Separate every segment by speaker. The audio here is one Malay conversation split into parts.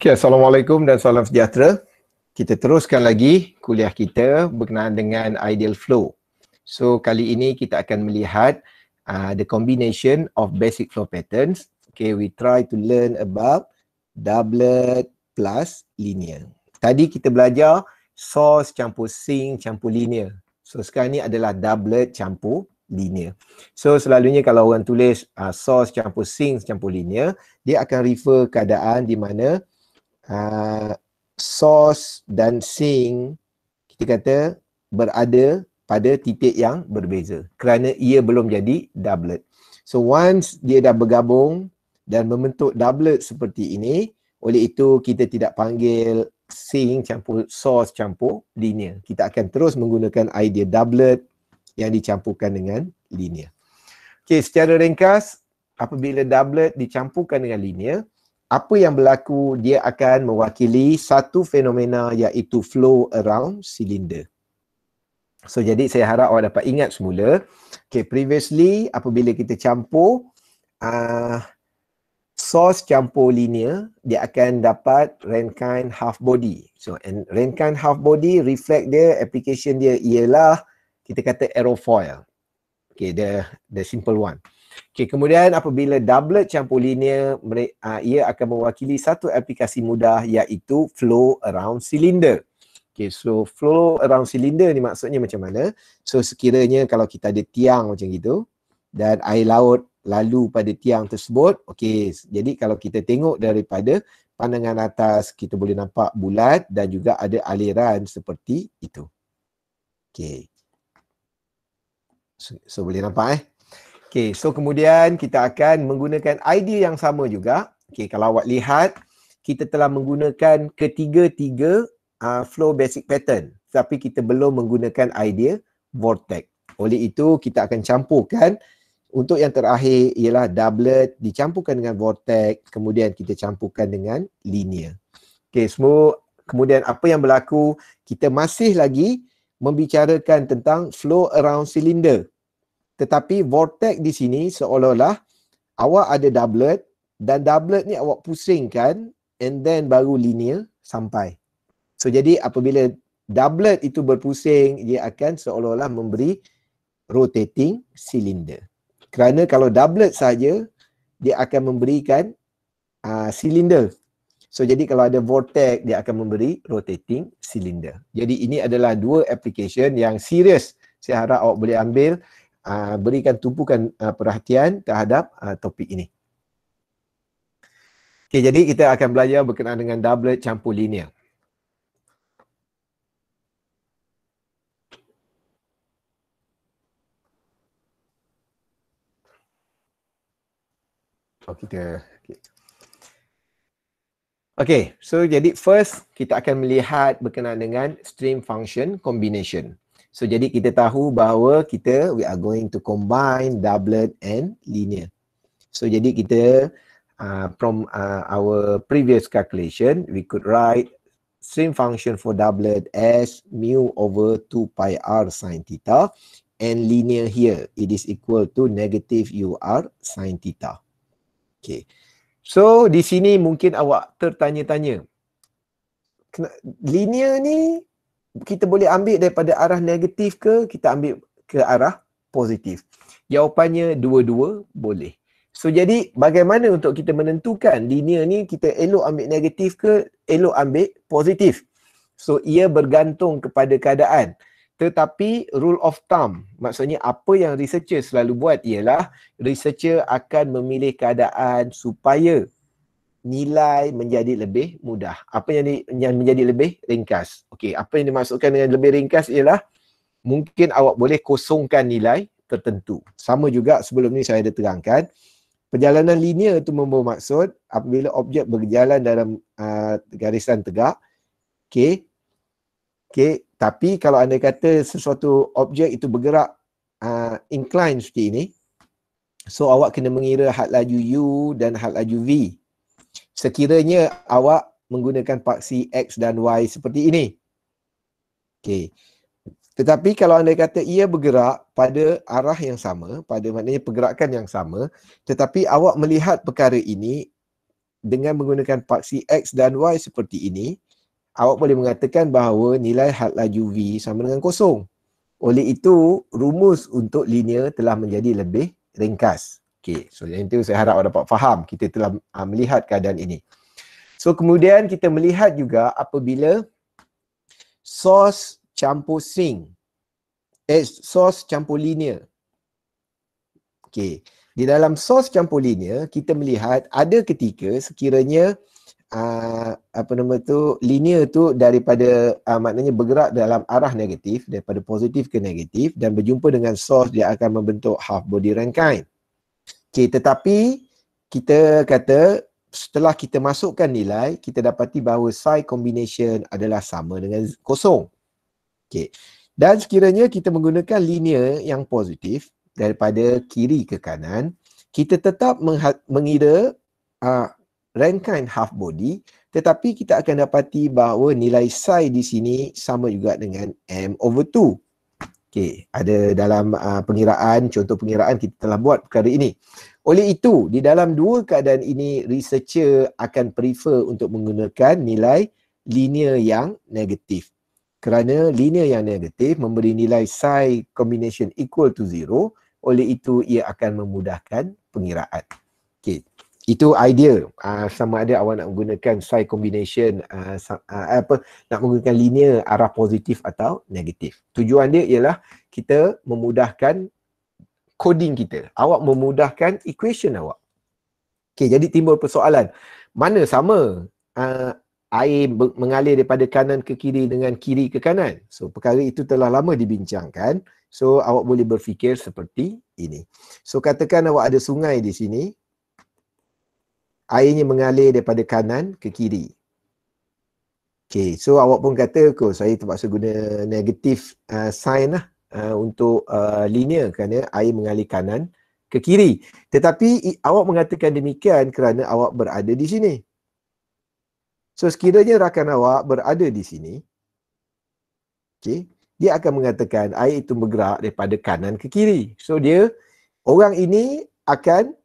Speaker 1: Okay, Assalamualaikum dan salam sejahtera. Kita teruskan lagi kuliah kita berkenaan dengan ideal flow. So, kali ini kita akan melihat the combination of basic flow patterns. Okay, we try to learn about doublet plus linear. Tadi kita belajar source campur sink campur linear. So, sekarang ni adalah doublet campur linear. So, selalunya kalau orang tulis source campur sink campur linear, dia akan refer keadaan di mana source dan sink kita kata berada pada titik yang berbeza kerana ia belum jadi doublet. So once dia dah bergabung dan membentuk doublet seperti ini, oleh itu kita tidak panggil sink campur source campur linear. Kita akan terus menggunakan idea doublet yang dicampurkan dengan linear. Okey, secara ringkas, apabila doublet dicampurkan dengan linear, apa yang berlaku, dia akan mewakili satu fenomena iaitu flow around cylinder. So, jadi saya harap awak dapat ingat semula. Okay, previously apabila kita campur source campur linear, dia akan dapat Rankine half body. So, and Rankine half body reflect dia, application dia ialah kita kata aerofoil. Okay, the simple one. Okay, kemudian apabila doublet campur linear, ia akan mewakili satu aplikasi mudah iaitu flow around cylinder. Okay, so flow around cylinder ni maksudnya macam mana? So sekiranya kalau kita ada tiang macam gitu dan air laut lalu pada tiang tersebut, okay, jadi kalau kita tengok daripada pandangan atas, kita boleh nampak bulat dan juga ada aliran seperti itu. Okay. So boleh nampak Okay, so kemudian kita akan menggunakan idea yang sama juga. Okay, kalau awak lihat, kita telah menggunakan ketiga-tiga flow basic pattern. Tapi kita belum menggunakan idea vortex. Oleh itu, kita akan campurkan. Untuk yang terakhir ialah doublet dicampurkan dengan vortex. Kemudian kita campurkan dengan linear. Okay, semua. Kemudian apa yang berlaku, kita masih lagi membicarakan tentang flow around cylinder. Tetapi vortex di sini seolah-olah awak ada doublet dan doublet ni awak pusingkan and then baru linear sampai. So jadi apabila doublet itu berpusing, dia akan seolah-olah memberi rotating cylinder. Kerana kalau doublet saja, dia akan memberikan cylinder. So jadi kalau ada vortex, dia akan memberi rotating cylinder. Jadi ini adalah dua application yang serius. Saya harap awak boleh ambil, berikan tumpukan perhatian terhadap topik ini. Okay, jadi kita akan belajar berkenaan dengan doublet campur linear. Okay, so jadi first kita akan melihat berkenaan dengan stream function combination. So jadi kita tahu bahawa we are going to combine doublet and linear. So jadi kita from our previous calculation, we could write stream function for doublet as mu over 2 pi r sin theta, and linear here, it is equal to negative ur sin theta. Okay. So di sini mungkin awak tertanya-tanya, linear ni kita boleh ambil daripada arah negatif ke kita ambil ke arah positif? Jawapannya dua-dua boleh. So jadi bagaimana untuk kita menentukan linear ni kita elok ambil negatif ke elok ambil positif? So ia bergantung kepada keadaan. Tetapi rule of thumb, maksudnya apa yang researcher selalu buat ialah researcher akan memilih keadaan supaya nilai menjadi lebih mudah. Apa yang menjadi lebih ringkas? Okey, apa yang dimaksudkan dengan lebih ringkas ialah mungkin awak boleh kosongkan nilai tertentu. Sama juga sebelum ni saya ada terangkan, perjalanan linear itu membawa maksud apabila objek berjalan dalam garisan tegak. Okey. Okey, tapi kalau anda kata sesuatu objek itu bergerak incline seperti ini, so awak kena mengira had laju u dan had laju v. Sekiranya awak menggunakan paksi X dan Y seperti ini. Okey. Tetapi kalau anda kata ia bergerak pada arah yang sama, pada maknanya pergerakan yang sama, tetapi awak melihat perkara ini dengan menggunakan paksi X dan Y seperti ini, awak boleh mengatakan bahawa nilai had laju V sama dengan kosong. Oleh itu, rumus untuk linear telah menjadi lebih ringkas. Okey, so yang itu saya harap awak dapat faham. Kita telah melihat keadaan ini. So kemudian kita melihat juga apabila source campur sink, source campur linear. Okey, di dalam source campur linear, kita melihat ada ketika sekiranya linear tu daripada maknanya bergerak dalam arah negatif, daripada positif ke negatif, dan berjumpa dengan source, dia akan membentuk half body Rankine. Okey, tetapi kita kata setelah kita masukkan nilai, kita dapati bahawa psi combination adalah sama dengan kosong. Okey, dan sekiranya kita menggunakan linear yang positif daripada kiri ke kanan, kita tetap mengira Rankine half body, tetapi kita akan dapati bahawa nilai psi di sini sama juga dengan m/2. Okey, ada dalam pengiraan, contoh pengiraan kita telah buat perkara ini. Oleh itu, di dalam dua keadaan ini, researcher akan prefer untuk menggunakan nilai linear yang negatif. Kerana linear yang negatif memberi nilai psi combination equal to 0, oleh itu ia akan memudahkan pengiraan. Okey. Itu idea, sama ada awak nak menggunakan psi combination, nak menggunakan linear arah positif atau negatif. Tujuan dia ialah kita memudahkan coding kita. Awak memudahkan equation awak. Okey, jadi timbul persoalan. Mana sama air mengalir daripada kanan ke kiri dengan kiri ke kanan? So, perkara itu telah lama dibincangkan. So, awak boleh berfikir seperti ini. So, katakan awak ada sungai di sini. Airnya mengalir daripada kanan ke kiri. Okay, so awak pun kata, saya terpaksa guna negatif sign lah untuk linear kerana air mengalir kanan ke kiri. Tetapi awak mengatakan demikian kerana awak berada di sini. So sekiranya rakan awak berada di sini, okay, dia akan mengatakan air itu bergerak daripada kanan ke kiri. So orang ini akan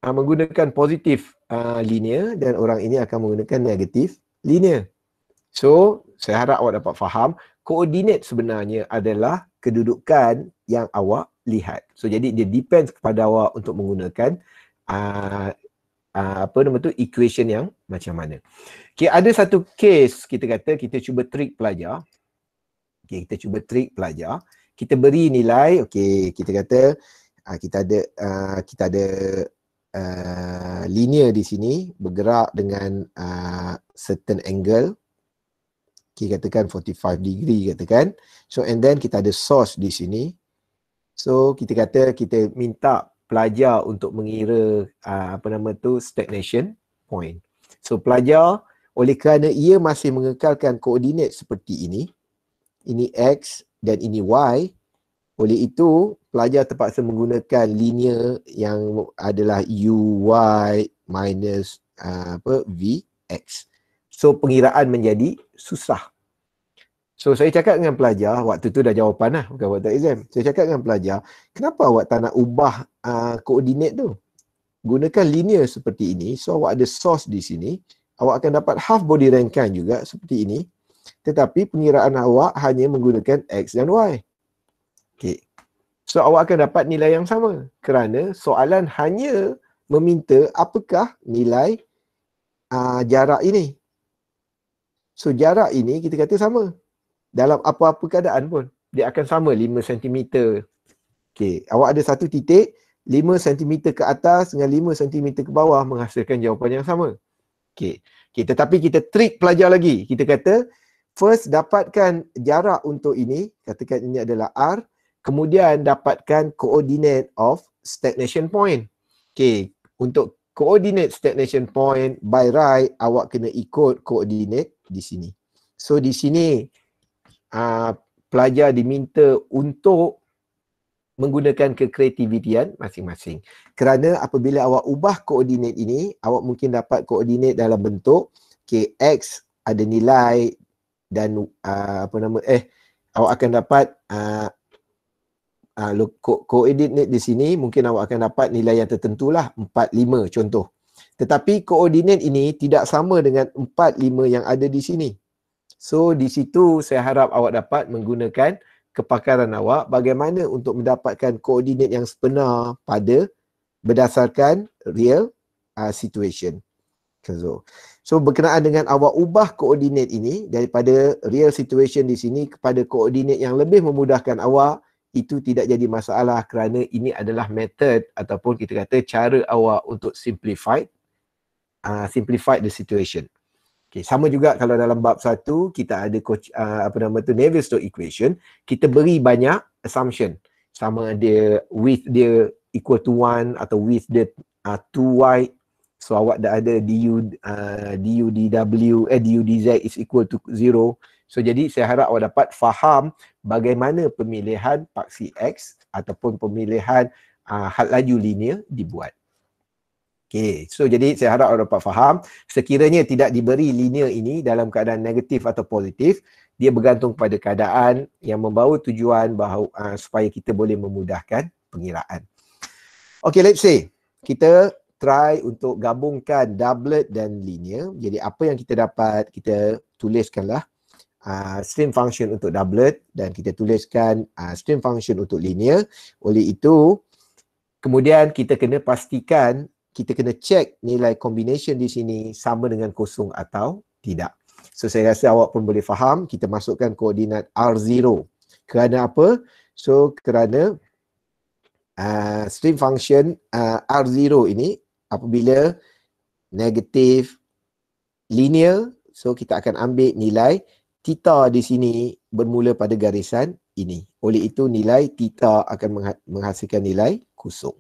Speaker 1: menggunakan positif linear dan orang ini akan menggunakan negatif linear. So, saya harap awak dapat faham, koordinat sebenarnya adalah kedudukan yang awak lihat. So, jadi dia depends kepada awak untuk menggunakan equation yang macam mana. Okay, ada satu case kita kata kita cuba trick pelajar. Okay, kita cuba trick pelajar. Kita beri nilai, okay, kita kata kita ada linear di sini bergerak dengan certain angle. Okay, katakan 45 degree katakan. So and then kita ada source di sini. So kita kata kita minta pelajar untuk mengira stagnation point. So pelajar oleh kerana ia masih mengekalkan koordinat seperti ini X dan ini Y, oleh itu pelajar terpaksa menggunakan linear yang adalah UY minus VX. So pengiraan menjadi susah. So saya cakap dengan pelajar, waktu tu dah jawapan lah, bukan waktu exam. Saya cakap dengan pelajar, kenapa awak tak nak ubah koordinat tu? Gunakan linear seperti ini, so awak ada source di sini, awak akan dapat half body Rankine juga seperti ini, tetapi pengiraan awak hanya menggunakan X dan Y. Okay. So awak akan dapat nilai yang sama kerana soalan hanya meminta apakah nilai jarak ini. So jarak ini kita kata sama. Dalam apa-apa keadaan pun dia akan sama 5 cm. Okay. Awak ada satu titik 5 cm ke atas dengan 5 cm ke bawah menghasilkan jawapan yang sama. Okay. Okay. Tetapi kita trick pelajar lagi. Kita kata first dapatkan jarak untuk ini. Katakan ini adalah R. Kemudian dapatkan coordinate of stagnation point. Okay, untuk coordinate stagnation point by right, awak kena ikut coordinate di sini. So di sini pelajar diminta untuk menggunakan kekreativitian masing-masing. Kerana apabila awak ubah koordinat ini, awak mungkin dapat koordinat dalam bentuk X ada nilai dan awak akan dapat koordinat di sini mungkin awak akan dapat nilai yang tertentu lah 4, 5 contoh. Tetapi koordinat ini tidak sama dengan 4, 5 yang ada di sini. So di situ saya harap awak dapat menggunakan kepakaran awak bagaimana untuk mendapatkan koordinat yang sebenar pada berdasarkan real situation. So berkenaan dengan awak ubah koordinat ini daripada real situation di sini kepada koordinat yang lebih memudahkan awak, itu tidak jadi masalah kerana ini adalah method ataupun kita kata cara awak untuk simplify the situation. Okay, sama juga kalau dalam bab 1 kita ada Navier-Stokes equation, kita beri banyak assumption. Sama dia width dia equal to 1 atau width dia 2 wide. So awak dah ada du dz is equal to 0. So jadi saya harap awak dapat faham bagaimana pemilihan paksi X ataupun pemilihan had laju linear dibuat. Okay, so jadi saya harap awak dapat faham sekiranya tidak diberi linear ini dalam keadaan negatif atau positif, dia bergantung pada keadaan yang membawa tujuan bahawa supaya kita boleh memudahkan pengiraan. Okay, let's say kita try untuk gabungkan doublet dan linear. Jadi apa yang kita dapat, kita tuliskanlah stream function untuk doublet dan kita tuliskan stream function untuk linear. Oleh itu, kemudian kita kena pastikan, kita kena check nilai combination di sini sama dengan kosong atau tidak. So saya rasa awak pun boleh faham, kita masukkan koordinat R0. Kerana apa? So kerana stream function R0 ini apabila negatif linear, so kita akan ambil nilai theta di sini bermula pada garisan ini. Oleh itu nilai theta akan menghasilkan nilai kosong.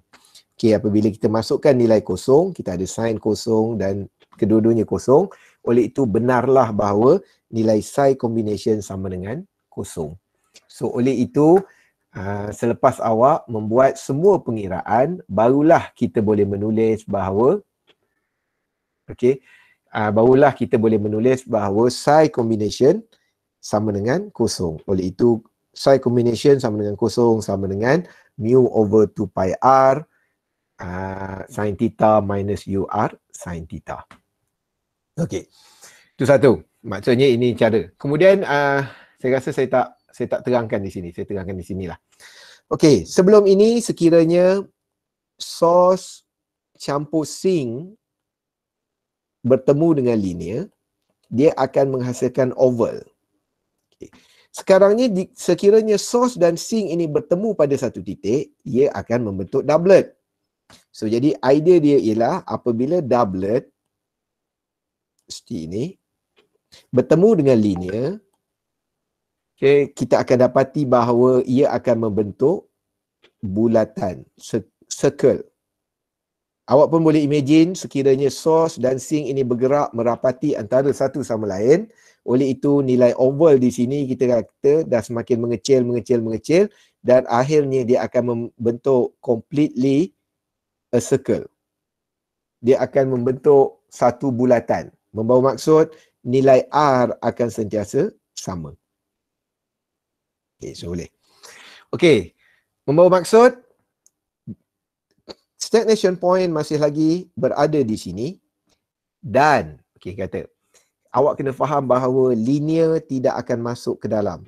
Speaker 1: Okey, apabila kita masukkan nilai kosong, kita ada sin kosong dan kedua-duanya kosong. Oleh itu benarlah bahawa nilai psi combination sama dengan kosong. So oleh itu selepas awak membuat semua pengiraan, barulah kita boleh menulis bahawa barulah kita boleh menulis bahawa psi combination sama dengan kosong. Oleh itu psi combination sama dengan kosong sama dengan mu over 2 pi r sin theta minus ur sin theta. Okey, itu satu. Maksudnya ini cara. Kemudian saya rasa saya tak terangkan di sini. Saya terangkan di sinilah. Okey, sebelum ini sekiranya source campur sink bertemu dengan linear, dia akan menghasilkan oval. Okay. Sekarang ni sekiranya source dan sink ini bertemu pada satu titik, ia akan membentuk doublet. So jadi idea dia ialah apabila doublet seperti ini bertemu dengan linear, okay, kita akan dapati bahawa ia akan membentuk bulatan, circle. Awak pun boleh imagine sekiranya source dan sink ini bergerak merapati antara satu sama lain. Oleh itu nilai oval di sini kita kata dah semakin mengecil dan akhirnya dia akan membentuk completely a circle. Dia akan membentuk satu bulatan. Membawa maksud nilai R akan sentiasa sama. Okay, so boleh. Okay, membawa maksud stagnation point masih lagi berada di sini dan okay, kata awak kena faham bahawa linear tidak akan masuk ke dalam.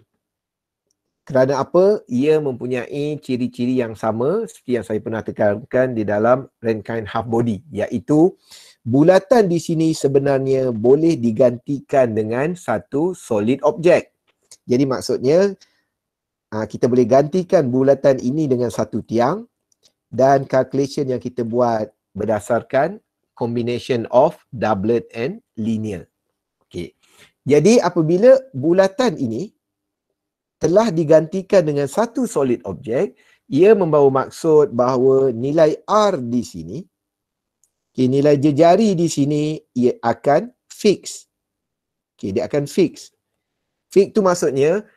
Speaker 1: Kerana apa? Ia mempunyai ciri-ciri yang sama seperti yang saya pernah tekankan di dalam Rankine half body, iaitu bulatan di sini sebenarnya boleh digantikan dengan satu solid object. Jadi maksudnya kita boleh gantikan bulatan ini dengan satu tiang dan calculation yang kita buat berdasarkan combination of doublet and linear. Okay. Jadi apabila bulatan ini telah digantikan dengan satu solid object, ia membawa maksud bahawa nilai R di sini, nilai jejari di sini, ia akan fix. Dia akan fix. Fix tu maksudnya,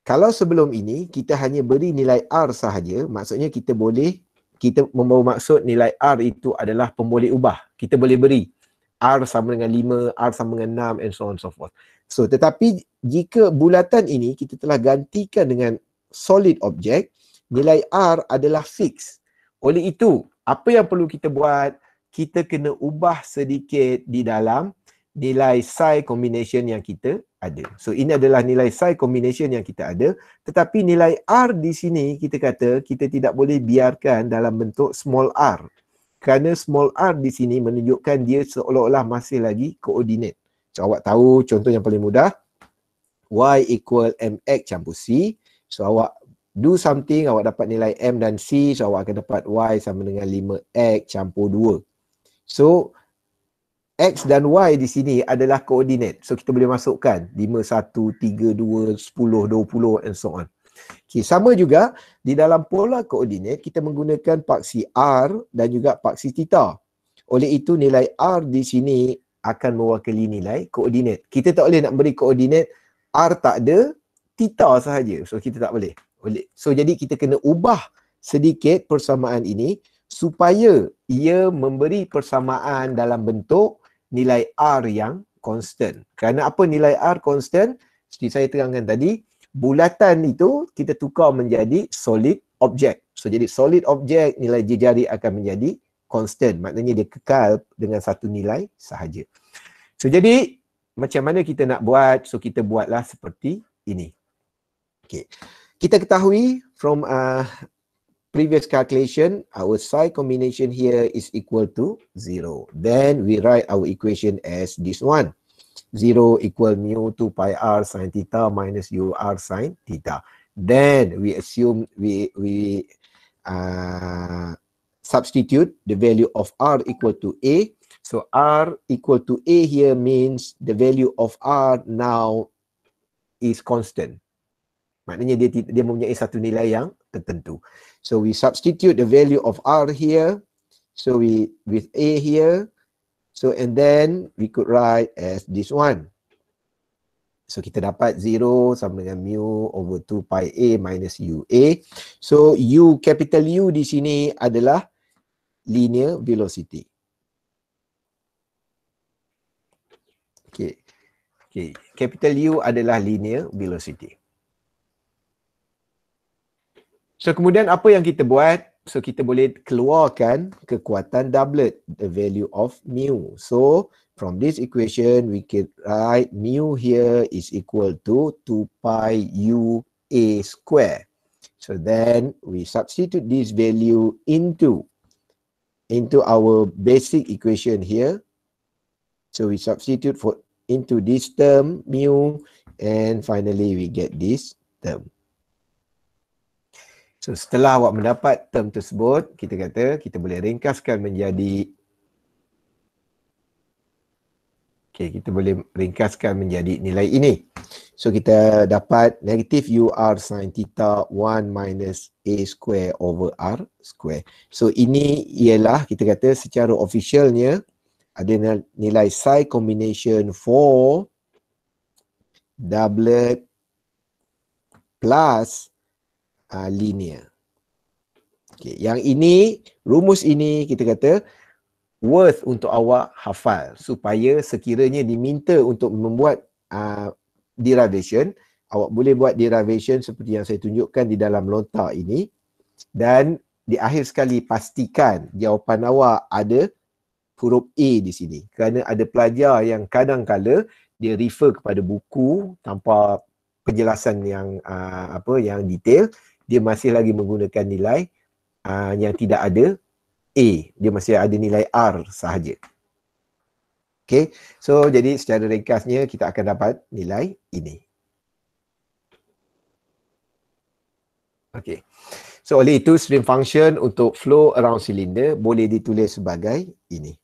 Speaker 1: kalau sebelum ini kita hanya beri nilai R sahaja, maksudnya kita membawa maksud nilai R itu adalah pemboleh ubah. Kita boleh beri R sama dengan 5, R sama dengan 6 and so on so forth. So tetapi jika bulatan ini kita telah gantikan dengan solid object, nilai R adalah fix. Oleh itu, apa yang perlu kita buat? kita kena ubah sedikit di dalam nilai psi combination yang kita ada. So ini adalah nilai psi combination yang kita ada, tetapi nilai R di sini kita kata kita tidak boleh biarkan dalam bentuk small r. Kerana small r di sini menunjukkan dia seolah-olah masih lagi koordinat. So awak tahu contoh yang paling mudah, y equal mx campur c. So awak do something, awak dapat nilai m dan c, so awak akan dapat y sama dengan 5x campur 2. So x dan y di sini adalah koordinat. So kita boleh masukkan 5, 1, 3, 2, 10, 20 and so on. Okay, sama juga di dalam pola koordinat kita menggunakan paksi r dan juga paksi theta. Oleh itu nilai r di sini akan mewakili nilai koordinat. Kita tak boleh nak beri koordinat r tak ada, theta sahaja. So kita tak boleh. So jadi kita kena ubah sedikit persamaan ini supaya ia memberi persamaan dalam bentuk nilai R yang constant. Kerana apa nilai R constant? Seperti saya terangkan tadi, bulatan itu kita tukar menjadi solid object. So jadi solid object nilai jejari akan menjadi constant. Maknanya dia kekal dengan satu nilai sahaja. So jadi macam mana kita nak buat? So kita buatlah seperti ini. Okay. Kita ketahui from previous calculation, our psi combination here is equal to 0. Then we write our equation as this one. 0 equal mu 2 pi r sin theta minus u r sin theta. Then we assume we substitute the value of r equal to a. So r equal to a here means the value of r now is constant. Maknanya dia mempunyai satu nilai yang tertentu. So we substitute the value of r here. So we with a here. So and then we could write as this one. So kita dapat 0 sama dengan mu over 2 pi a minus ua. So u, capital U di sini adalah linear velocity. Okay. Okay. Capital U adalah linear velocity. So kemudian apa yang kita buat? So kita boleh keluarkan kekuatan doublet, the value of mu. So from this equation we can write mu here is equal to 2 pi u a square. So then we substitute this value into our basic equation here. So we substitute into this term mu, and finally we get this term. So setelah awak mendapat term tersebut, kita kata kita boleh ringkaskan menjadi kita boleh ringkaskan menjadi nilai ini. So kita dapat negative UR sin theta 1 minus A square over R square. So ini ialah kita kata secara officialnya ada nilai psi combination for doublet plus linear. Okay, yang ini, rumus ini kita kata worth untuk awak hafal supaya sekiranya diminta untuk membuat derivation, awak boleh buat derivation seperti yang saya tunjukkan di dalam lontar ini, dan di akhir sekali pastikan jawapan awak ada huruf A di sini. Kerana ada pelajar yang kadang-kala dia refer kepada buku tanpa penjelasan yang yang detail, dia masih lagi menggunakan nilai yang tidak ada A. Dia masih ada nilai R sahaja. Okay, so jadi secara ringkasnya kita akan dapat nilai ini. Okay, so oleh itu stream function untuk flow around cylinder boleh ditulis sebagai ini.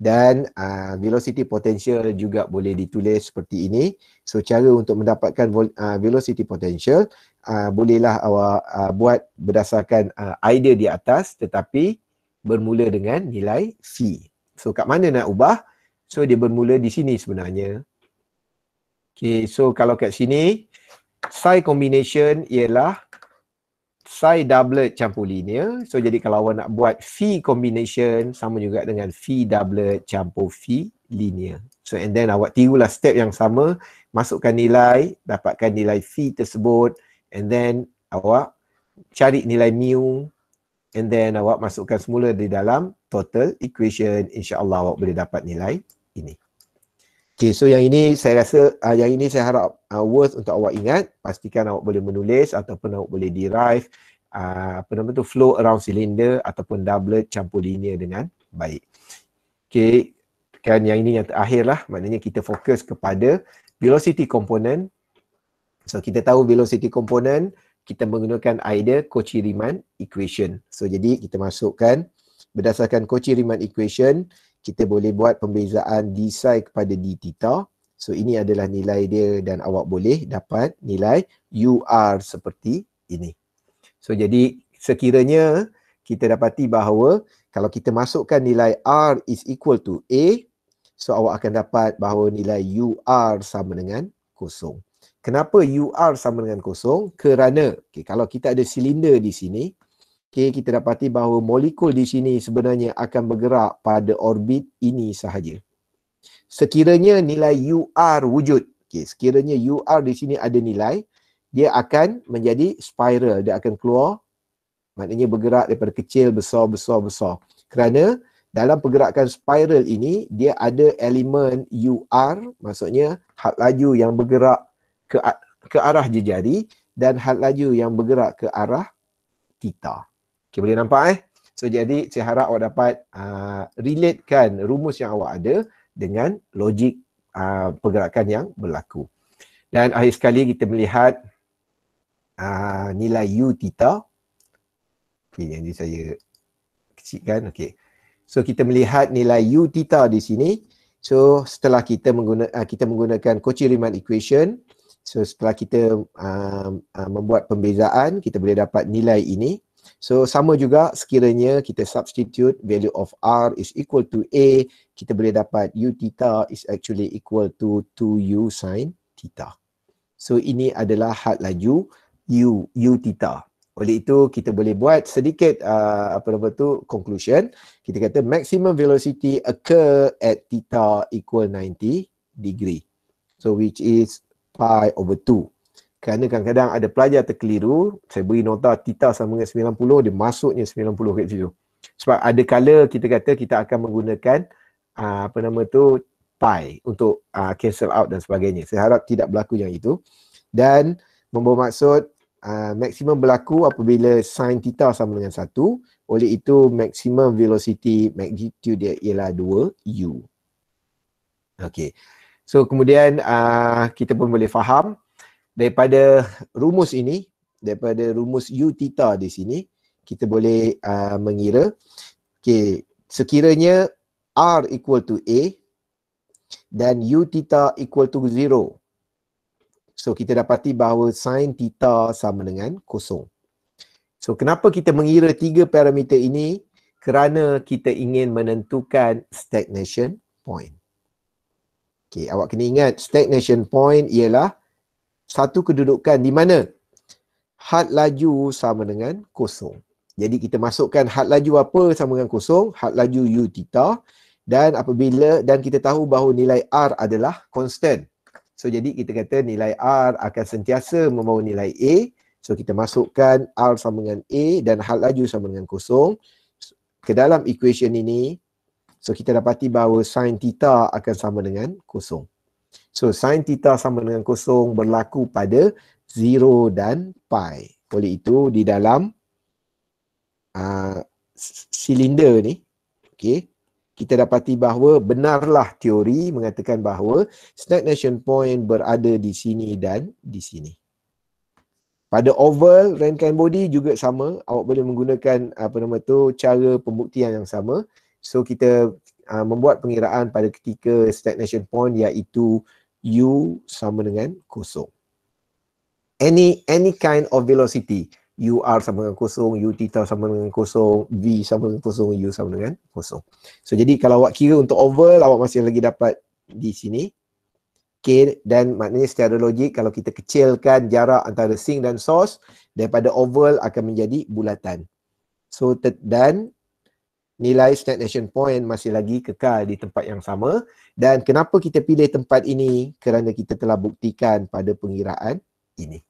Speaker 1: Dan velocity potential juga boleh ditulis seperti ini. So cara untuk mendapatkan velocity potential bolehlah awak buat berdasarkan idea di atas, tetapi bermula dengan nilai V. So kat mana nak ubah? So dia bermula di sini sebenarnya. Okay, so kalau kat sini psi combination ialah psi doublet campur linear. So jadi kalau awak nak buat phi combination sama juga dengan phi doublet campur phi linear. So and then awak tirulah step yang sama, masukkan nilai, dapatkan nilai phi tersebut, and then awak cari nilai mu, and then awak masukkan semula di dalam total equation, insya-Allah awak boleh dapat nilai ini. Okay, so yang ini saya rasa, yang ini saya harap worth untuk awak ingat. Pastikan awak boleh menulis ataupun awak boleh derive flow around cylinder ataupun doublet campur linear dengan baik. Okay, kan yang ini yang terakhir lah, maknanya kita fokus kepada velocity component. So kita tahu velocity component, kita menggunakan idea Cauchy-Riemann equation. So jadi kita masukkan berdasarkan Cauchy-Riemann equation, kita boleh buat pembezaan d psi kepada d theta. So ini adalah nilai dia dan awak boleh dapat nilai UR seperti ini. So jadi sekiranya kita dapati bahawa kalau kita masukkan nilai R is equal to A, so awak akan dapat bahawa nilai UR sama dengan kosong. Kenapa UR sama dengan kosong? Kerana kalau kita ada silinder di sini, kita dapati bahawa molekul di sini sebenarnya akan bergerak pada orbit ini sahaja. Sekiranya nilai UR wujud, sekiranya UR di sini ada nilai, dia akan menjadi spiral, dia akan keluar, maknanya bergerak daripada kecil, besar, besar, besar. Kerana dalam pergerakan spiral ini, dia ada elemen UR, maksudnya had laju yang bergerak ke arah jejari dan had laju yang bergerak ke arah theta. Okay, boleh nampak So jadi saya harap awak dapat relatekan rumus yang awak ada dengan logik pergerakan yang berlaku. Dan akhir sekali kita melihat nilai U theta. Okay, yang ini saya kecilkan. Okay. So kita melihat nilai U theta di sini. So setelah kita menggunakan Cauchy-Riemann equation, so setelah kita membuat pembezaan, kita boleh dapat nilai ini. So sama juga sekiranya kita substitute value of R is equal to A, kita boleh dapat U theta is actually equal to 2U sin theta. So ini adalah had laju U theta. Oleh itu kita boleh buat sedikit conclusion. Kita kata maximum velocity occur at theta equal 90 degree. So which is pi over 2. Kerana kadang-kadang ada pelajar terkeliru, saya beri nota theta sama dengan 90, dia masuknya 90 kat situ. Sebab ada kala kita kata kita akan menggunakan pi untuk cancel out dan sebagainya. Saya harap tidak berlaku yang itu. Dan membawa maksud maksimum berlaku apabila sin theta sama dengan 1. Oleh itu maximum velocity magnitude dia ialah 2u. Okey. So kemudian kita pun boleh faham daripada rumus ini, daripada rumus U theta di sini, kita boleh mengira sekiranya R equal to A dan U theta equal to 0. So kita dapati bahawa sin theta sama dengan kosong. So kenapa kita mengira 3 parameter ini? Kerana kita ingin menentukan stagnation point. Awak kena ingat stagnation point ialah satu kedudukan di mana had laju sama dengan kosong. Jadi kita masukkan had laju apa sama dengan kosong, had laju U theta, dan kita tahu bahawa nilai R adalah constant. So jadi kita kata nilai R akan sentiasa membawa nilai A. So kita masukkan R sama dengan A dan had laju sama dengan kosong ke dalam equation ini. So kita dapati bahawa sin theta akan sama dengan kosong. So sin theta sama dengan kosong berlaku pada 0 dan pi. Oleh itu di dalam silinder ni, kita dapati bahawa benarlah teori mengatakan bahawa stagnation point berada di sini dan di sini. Pada oval Rankine body juga sama, awak boleh menggunakan cara pembuktian yang sama. So kita membuat pengiraan pada ketika stagnation point iaitu U sama dengan kosong. Any kind of velocity, UR sama dengan kosong, U theta sama dengan kosong, V sama dengan kosong, U sama dengan kosong. So jadi kalau awak kira untuk oval, awak masih lagi dapat di sini. Dan maknanya secara logik kalau kita kecilkan jarak antara sink dan source, daripada oval akan menjadi bulatan. So dan nilai stagnation point masih lagi kekal di tempat yang sama. Dan kenapa kita pilih tempat ini? Kerana kita telah buktikan pada pengiraan ini.